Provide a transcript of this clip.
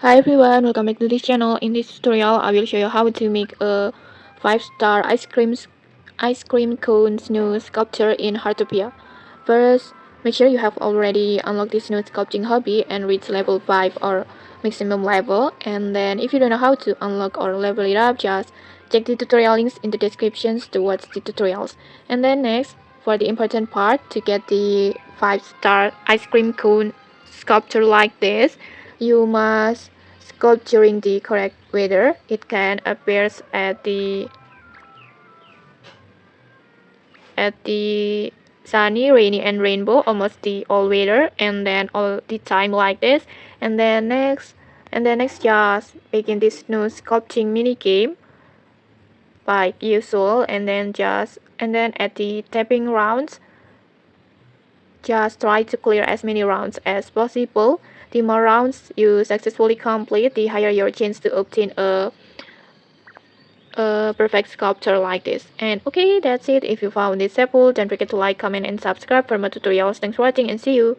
Hi everyone, welcome back to this channel. In this tutorial, I will show you how to make a 5-star ice cream cone snow sculpture in Heartopia. First, make sure you have already unlocked this snow sculpting hobby and reach level 5 or maximum level. And then if you don't know how to unlock or level it up, just check the tutorial links in the descriptions to watch the tutorials. And then next, for the important part, to get the 5-star ice cream cone sculpture like this, you must sculpt during the correct weather. It can appear at the sunny, rainy, and rainbow almost the all weather, and then all the time like this. And then next, just begin this new sculpting mini game like usual, and then at the tapping rounds, just try to clear as many rounds as possible. The more rounds you successfully complete, the higher your chance to obtain a perfect sculpture like this. And okay, that's it. If you found this helpful, don't forget to like, comment, and subscribe for more tutorials. Thanks for watching and see you.